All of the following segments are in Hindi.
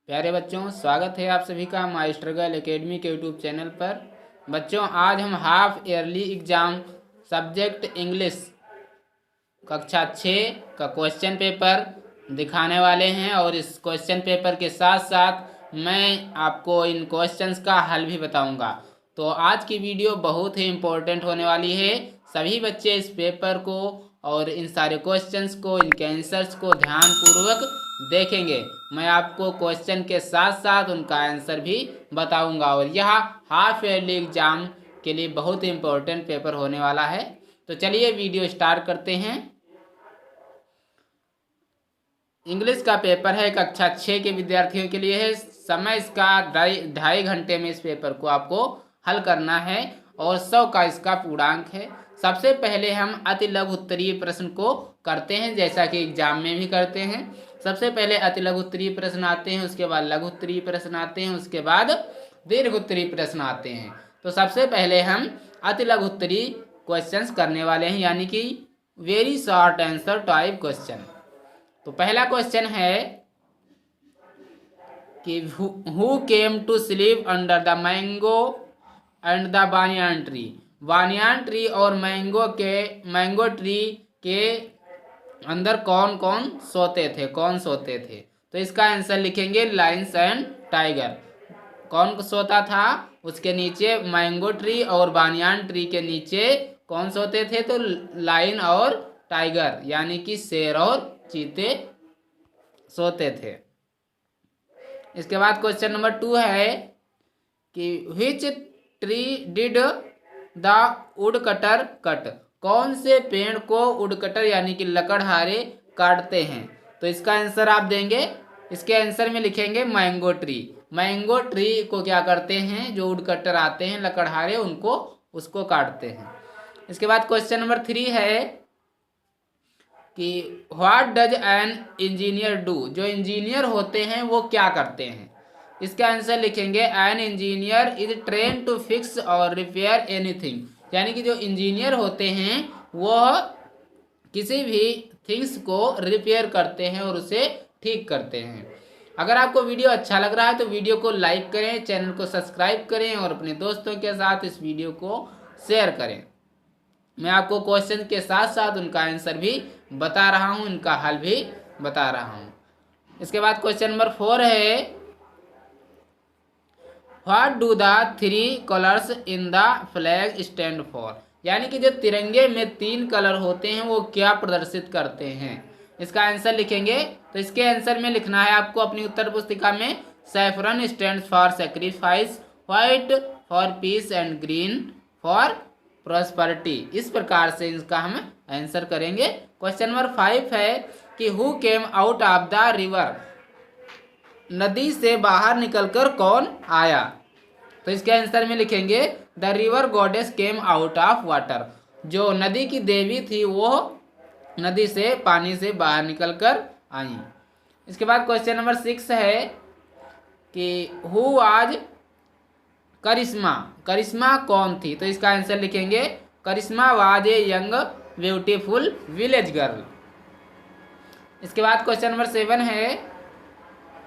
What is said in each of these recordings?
प्यारे बच्चों, स्वागत है आप सभी का माई स्ट्रगल एकेडमी के यूट्यूब चैनल पर। बच्चों, आज हम half yearly exam subject English कक्षा 6 का क्वेश्चन पेपर दिखाने वाले हैं और इस क्वेश्चन पेपर के साथ साथ मैं आपको इन क्वेश्चंस का हल भी बताऊंगा। तो आज की वीडियो बहुत ही इम्पोर्टेंट होने वाली है। सभी बच्चे इस पेपर को और इन सारे क्वेश्चंस को, इनके आंसर्स को ध्यानपूर्वक देखेंगे। मैं आपको क्वेश्चन के साथ साथ उनका आंसर भी बताऊंगा और यह हाफ ईयरली एग्जाम के लिए बहुत ही इम्पोर्टेंट पेपर होने वाला है। तो चलिए वीडियो स्टार्ट करते हैं। इंग्लिश का पेपर है, कक्षा 6 के विद्यार्थियों के लिए है। समय इसका ढाई घंटे में इस पेपर को आपको हल करना है और 100 का इसका पूर्णांक है। सबसे पहले हम अति लघु उत्तरीय प्रश्न को करते हैं, जैसा कि एग्जाम में भी करते हैं। सबसे पहले अति लघु उत्तरीय प्रश्न आते हैं, उसके बाद लघु उत्तरीय प्रश्न आते हैं, उसके बाद दीर्घ उत्तरीय प्रश्न आते हैं। तो सबसे पहले हम अति लघु उत्तरीय क्वेश्चंस करने वाले हैं, यानी कि very short answer type question. तो पहला क्वेश्चन है कि who came to sleep under the mango and the banyan tree. Banyan tree और मैंगो ट्री के अंदर कौन कौन सोते थे। तो इसका आंसर लिखेंगे लायंस एंड टाइगर। कौन सोता था? उसके नीचे मैंगो ट्री और बानियान ट्री के नीचे कौन सोते थे? तो लायन और टाइगर, यानी कि शेर और चीते सोते थे। इसके बाद क्वेश्चन नंबर 2 है कि which tree did the wood cutter cut. कौन से पेड़ को वुड कटर यानी कि लकड़हारे काटते हैं? तो इसका आंसर आप देंगे, इसके आंसर में लिखेंगे मैंगो ट्री। मैंगो ट्री को क्या करते हैं? जो वुड कटर आते हैं लकड़हारे, उसको काटते हैं। इसके बाद क्वेश्चन नंबर 3 है कि what does an engineer do. जो इंजीनियर होते हैं वो क्या करते हैं? इसका आंसर लिखेंगे an engineer is train to fix और रिपेयर एनीथिंग। यानी कि जो इंजीनियर होते हैं वो किसी भी थिंग्स को रिपेयर करते हैं और उसे ठीक करते हैं। अगर आपको वीडियो अच्छा लग रहा है तो वीडियो को लाइक करें, चैनल को सब्सक्राइब करें और अपने दोस्तों के साथ इस वीडियो को शेयर करें। मैं आपको क्वेश्चन के साथ साथ उनका आंसर भी बता रहा हूं, इनका हल भी बता रहा हूं। इसके बाद क्वेश्चन नंबर 4 है what do the 3 colours in the flag stand for. यानी कि जो तिरंगे में 3 कलर होते हैं वो क्या प्रदर्शित करते हैं? इसका आंसर लिखेंगे। तो इसके आंसर में लिखना है आपको अपनी उत्तर पुस्तिका में saffron stand for sacrifice, white for piece and green for prosperity. इस प्रकार से इसका हम आंसर करेंगे। क्वेश्चन नंबर 5 है कि who came out of the river. नदी से बाहर निकलकर कौन आया? तो इसके आंसर में लिखेंगे the river goddess came out of water. जो नदी की देवी थी वो नदी से, पानी से बाहर निकलकर आई। इसके बाद क्वेश्चन नंबर 6 है कि हु आज करिश्मा। करिश्मा कौन थी? तो इसका आंसर लिखेंगे Karishma was a young beautiful village girl. इसके बाद क्वेश्चन नंबर 7 है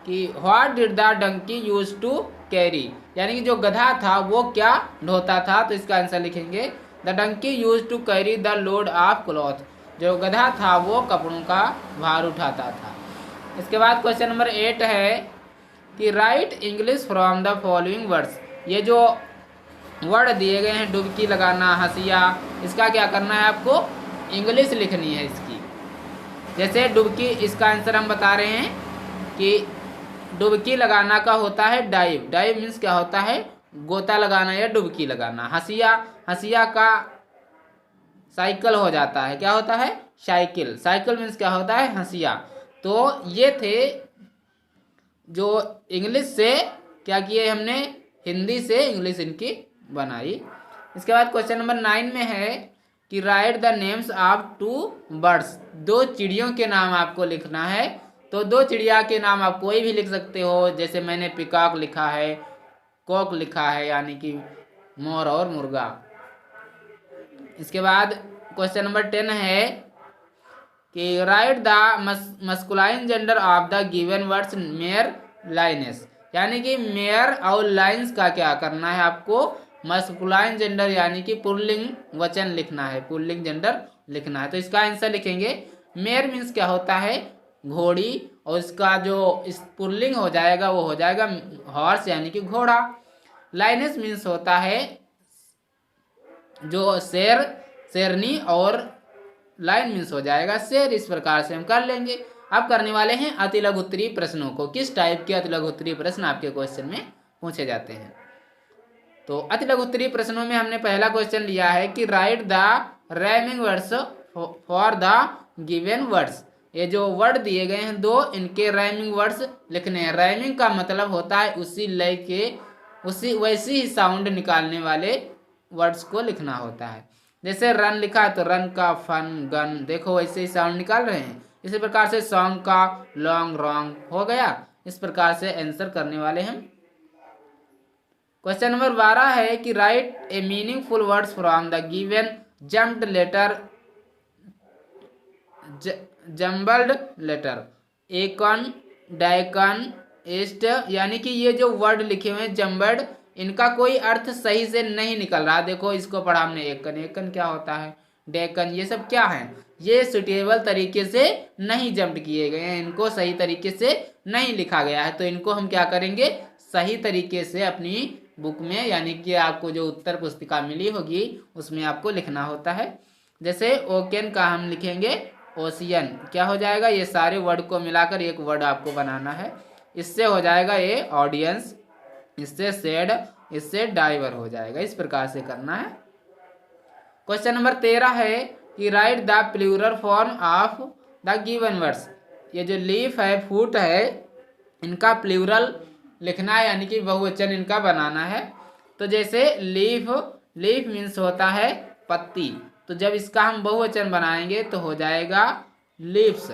कि what did the donkey use to carry. यानी कि जो गधा था वो क्या ढोता था? तो इसका आंसर लिखेंगे the donkey use to carry the load of cloth. जो गधा था वो कपड़ों का भार उठाता था। इसके बाद क्वेश्चन नंबर 8 है कि right English from the following words. ये जो वर्ड दिए गए हैं, डुबकी लगाना, हंसिया, इसका क्या करना है? आपको इंग्लिश लिखनी है इसकी। जैसे डुबकी, इसका आंसर हम बता रहे हैं कि डुबकी लगाना का होता है डाइव। डाइव मीन्स क्या होता है? गोता लगाना या डुबकी लगाना। हंसिया, हंसिया का साइकिल हो जाता है, क्या होता है? साइकिल। साइकिल मीन्स क्या होता है? हंसिया। तो ये थे जो इंग्लिश से क्या किए हमने, हिंदी से इंग्लिश इनकी बनाई। इसके बाद क्वेश्चन नंबर 9 में है कि write the names of 2 birds. 2 चिड़ियों के नाम आपको लिखना है। तो 2 चिड़िया के नाम आप कोई भी लिख सकते हो, जैसे मैंने पिकॉक लिखा है, कॉक लिखा है, यानी कि मोर और मुर्गा। इसके बाद क्वेश्चन नंबर 10 है कि write the masculine gender of the given words mayor lioness, यानी कि मेयर और लाइन्स का क्या करना है आपको, मस्कुलाइन जेंडर यानी कि पुल्लिंग वचन लिखना है, पुल्लिंग जेंडर लिखना है। तो इसका आंसर लिखेंगे मेयर मीन्स क्या होता है, घोड़ी, और इसका जो इस पुल्लिंग हो जाएगा वो हो जाएगा हॉर्स यानी कि घोड़ा। लाइनेस मीन्स होता है जो शेर, शेरनी, और लाइन मीन्स हो जाएगा शेर। इस प्रकार से हम कर लेंगे। अब करने वाले हैं अति लघु उत्तरीय प्रश्नों को। किस टाइप के अति लघु उत्तरीय प्रश्न आपके क्वेश्चन में पूछे जाते हैं। तो अति लघु उत्तरीय प्रश्नों में हमने पहला क्वेश्चन लिया है कि write the rhyming words for the given words. ये जो वर्ड दिए गए हैं दो, इनके राइमिंग वर्ड्स लिखने हैं। राइमिंग का मतलब होता है उसी लय के उसी वैसी ही साउंड निकालने वाले वर्ड्स को लिखना होता है। जैसे रन लिखा है तो रन का फन गन, देखो वैसे ही साउंड निकाल रहे हैं। इसी प्रकार से सॉन्ग का लॉन्ग रॉन्ग हो गया। इस प्रकार से आंसर करने वाले हम। क्वेश्चन नंबर 12 है कि write a meaningful words from the given jumped letter, jumbled letter, एकन, डाइकन, एस्ट, यानी कि ये जो वर्ड लिखे हुए हैं जम्बल्ड, इनका कोई अर्थ सही से नहीं निकल रहा। देखो इसको पढ़ा हमने एकन, एकन क्या होता है, डेकन, ये सब क्या है, ये सुटेबल तरीके से नहीं जम्प किए गए हैं, इनको सही तरीके से नहीं लिखा गया है। तो इनको हम क्या करेंगे, सही तरीके से अपनी बुक में, यानी कि आपको जो उत्तर पुस्तिका मिली होगी उसमें आपको लिखना होता है। जैसे ओकेन का हम लिखेंगे ओशियन, क्या हो जाएगा, ये सारे वर्ड को मिलाकर एक वर्ड आपको बनाना है। इससे हो जाएगा ये ऑडियंस, इससे सेड, इससे डाइवर हो जाएगा। इस प्रकार से करना है। क्वेश्चन नंबर 13 है कि write the plural form of the given words. ये जो लीफ है, फूट है, इनका प्लूरल लिखना है, यानी कि बहुवचन इनका बनाना है। तो जैसे लीफ, लीफ मीन्स होता है पत्ती, तो जब इसका हम बहुवचन बनाएंगे तो हो जाएगा लीव्स।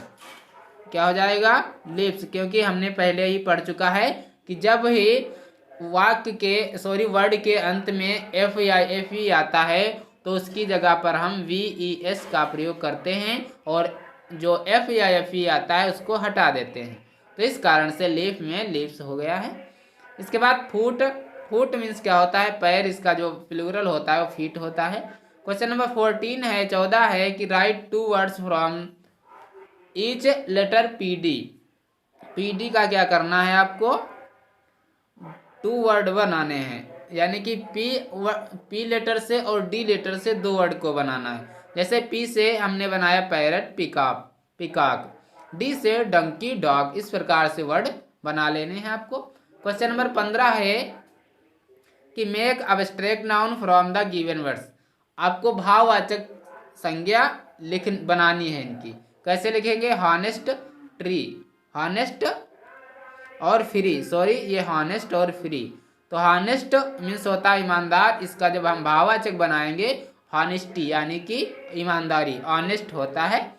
क्या हो जाएगा, लीव्स, क्योंकि हमने पहले ही पढ़ चुका है कि जब ही वाक्य के वर्ड के अंत में एफ या एफ ई आता है तो उसकी जगह पर हम वी ई एस का प्रयोग करते हैं, और जो एफ या एफ ई आता है उसको हटा देते हैं। तो इस कारण से लीफ में लीव्स हो गया है। इसके बाद फूट, फूट मीन्स क्या होता है, पैर, इसका जो प्लूरल होता है वो फीट होता है। क्वेश्चन नंबर 14 है कि write 2 words from each letter P D. P D का क्या करना है आपको, 2 वर्ड बनाने हैं, यानी कि पी लेटर से और डी लेटर से 2 वर्ड को बनाना है। जैसे पी से हमने बनाया पैरट, पिकअप, पिकॉक, डी से डंकी, डॉग। इस प्रकार से वर्ड बना लेने हैं आपको। क्वेश्चन नंबर 15 है कि make abstract noun from the given words. आपको भाववाचक संज्ञा बनानी है इनकी। कैसे लिखेंगे, हॉनेस्ट ट्री, हॉनेस्ट और फ्री, ये हॉनेस्ट और फ्री। तो हॉनेस्ट मीन्स होता है ईमानदार, इसका जब हम भाववाचक बनाएंगे हॉनेस्टी यानी कि ईमानदारी, ऑनेस्ट होता है।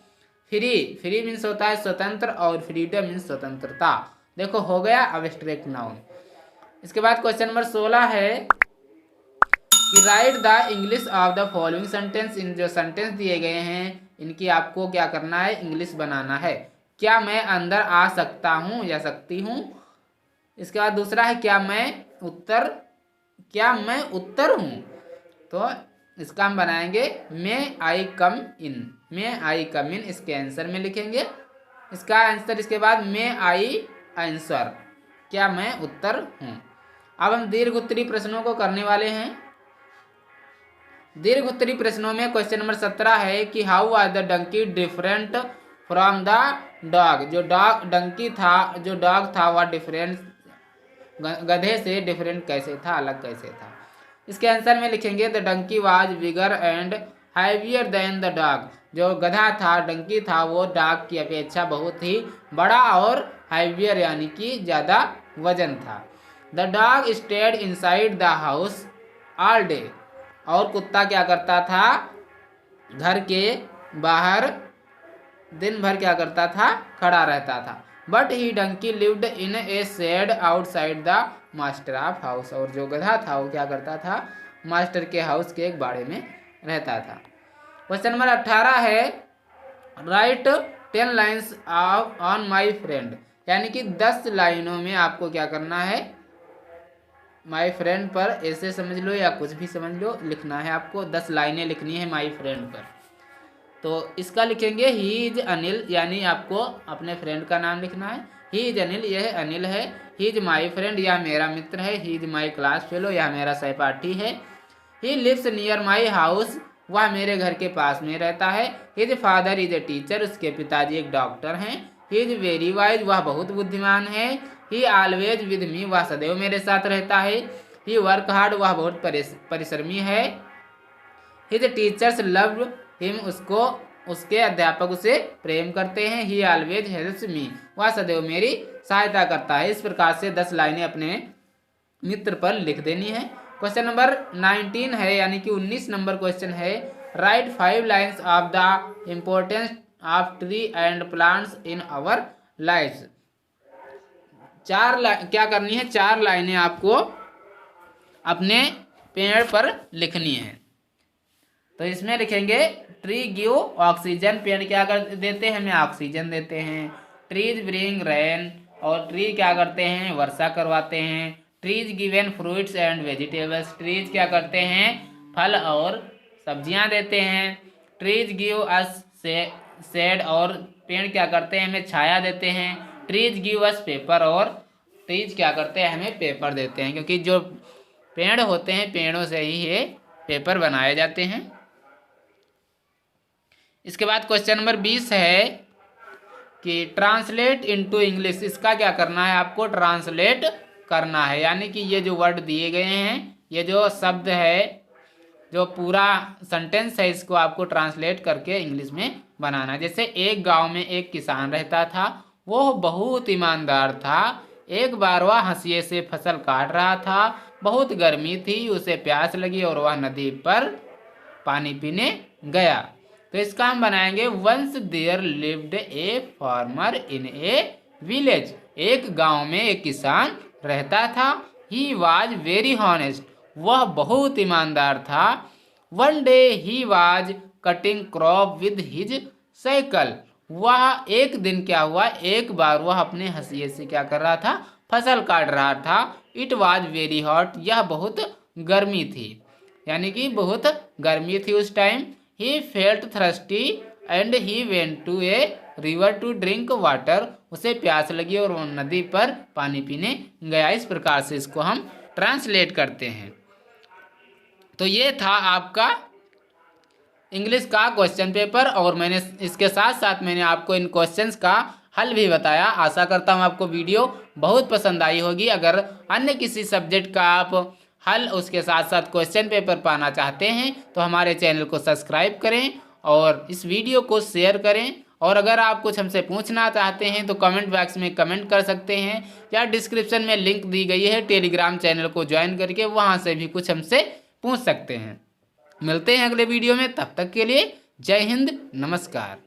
फ्री, फ्री मीन्स होता है स्वतंत्र, और फ्रीडम मीन्स स्वतंत्रता। देखो हो गया अब्स्ट्रैक्ट नाउन। इसके बाद क्वेश्चन नंबर 16 है कि write the English of the following sentence. इन जो सेंटेंस दिए गए हैं इनकी आपको क्या करना है, इंग्लिश बनाना है। क्या मैं अंदर आ सकता हूँ या सकती हूँ। इसके बाद दूसरा है क्या मैं उत्तर हूँ, तो इसका हम बनाएंगे मे आई कम इन, मे आई कम इन इसके आंसर में लिखेंगे। इसका आंसर इसके बाद मे आई आंसर, क्या मैं उत्तर हूँ। अब हम दीर्घ उत्तरीय प्रश्नों को करने वाले हैं। दीर्घ उत्तरीय प्रश्नों में क्वेश्चन नंबर 17 है कि how are the donkey different from the dog. जो डंकी था, जो डॉग था, वह डिफरेंट गधे से डिफरेंट कैसे था, अलग कैसे था। इसके आंसर में लिखेंगे the donkey was bigger and heavier than the dog. जो गधा था, डंकी था, वो डॉग की अपेक्षा बहुत ही बड़ा और हैवियर यानी कि ज़्यादा वजन था। The dog stayed inside the house all day. और कुत्ता क्या करता था, घर के बाहर दिन भर क्या करता था, खड़ा रहता था। But he donkey lived in a shed outside the master of house. और जो गधा था वो क्या करता था, मास्टर के हाउस के एक बाड़े में रहता था। क्वेश्चन नंबर 18 है right 10 lines on my friend. यानी कि 10 लाइनों में आपको क्या करना है, माय फ्रेंड पर ऐसे समझ लो या कुछ भी समझ लो, लिखना है आपको। 10 लाइनें लिखनी है माय फ्रेंड पर। तो इसका लिखेंगे ही इज अनिल, यानी आपको अपने फ्रेंड का नाम लिखना है। ही इज अनिल, यह अनिल है। ही इज माई फ्रेंड, यह मेरा मित्र है। He is my class fellow, यह मेरा सहपाठी है। He lives near my house, वह मेरे घर के पास में रहता है। His father is a teacher, उसके पिताजी एक डॉक्टर हैं। ही इज वेरी वाइज, वह बहुत बुद्धिमान है। ही ऑलवेज विद मी, वह सदैव मेरे साथ रहता है। ही वर्क हार्ड, वह बहुत परिश्रमी है। हिज टीचर्स लव हिम, उसके अध्यापक उसे प्रेम करते हैं। ही ऑलवेज हेल्प्स मी, वह सदैव मेरी सहायता करता है। इस प्रकार से 10 लाइनें अपने मित्र पर लिख देनी है। क्वेश्चन नंबर 19 है, यानी कि 19 नंबर क्वेश्चन है। Write 5 lines of the importance of tree and plants in our life. क्या करनी है, 4 लाइनें आपको अपने पेड़ पर लिखनी है। तो इसमें लिखेंगे ट्री गिव ऑक्सीजन, पेड़ क्या कर देते हैं, हमें ऑक्सीजन देते हैं। ट्रीज ब्रिंग रेन, और ट्री क्या करते हैं, वर्षा करवाते हैं। Trees given fruits and vegetables, trees क्या करते हैं, फल और सब्जियां देते हैं। ट्रीज गिव अस शेड, और पेड़ क्या करते हैं, हमें छाया देते हैं। ट्रीज गिव अस पेपर, और ट्रीज क्या करते हैं, हमें पेपर देते हैं, क्योंकि जो पेड़ होते हैं पेड़ों से ही ये पेपर बनाए जाते हैं। इसके बाद क्वेश्चन नंबर 20 है कि ट्रांसलेट इनटू इंग्लिश। इसका क्या करना है, आपको ट्रांसलेट करना है, यानी कि ये जो वर्ड दिए गए हैं, ये जो शब्द है, जो पूरा सेंटेंस है, इसको आपको ट्रांसलेट करके इंग्लिश में बनाना है। जैसे एक गांव में एक किसान रहता था, वो बहुत ईमानदार था। एक बार वह हंसिए से फसल काट रहा था। बहुत गर्मी थी, उसे प्यास लगी और वह नदी पर पानी पीने गया। तो इसका हम बनाएंगे once there lived a farmer in a village. एक गांव में एक किसान रहता था। ही वाज वेरी हॉनेस्ट, वह बहुत ईमानदार था। One day he was cutting crop with his cycle, वह एक दिन क्या हुआ, एक बार वह अपने हंसिए से क्या कर रहा था, फसल काट रहा था। इट वाज वेरी हॉट, यह बहुत गर्मी थी, यानी कि बहुत गर्मी थी उस time. He felt thirsty and he went to a river to drink water, उसे प्यास लगी और वो नदी पर पानी पीने गया। इस प्रकार से इसको हम ट्रांसलेट करते हैं। तो ये था आपका इंग्लिश का क्वेश्चन पेपर, और मैंने इसके साथ साथ मैंने आपको इन क्वेश्चंस का हल भी बताया। आशा करता हूँ आपको वीडियो बहुत पसंद आई होगी। अगर अन्य किसी सब्जेक्ट का आप हल, उसके साथ साथ क्वेश्चन पेपर पाना चाहते हैं तो हमारे चैनल को सब्सक्राइब करें और इस वीडियो को शेयर करें। और अगर आप कुछ हमसे पूछना चाहते हैं तो कमेंट बॉक्स में कमेंट कर सकते हैं, या डिस्क्रिप्शन में लिंक दी गई है टेलीग्राम चैनल को ज्वाइन करके, वहाँ से भी कुछ हमसे पूछ सकते हैं। मिलते हैं अगले वीडियो में, तब तक के लिए जय हिंद, नमस्कार।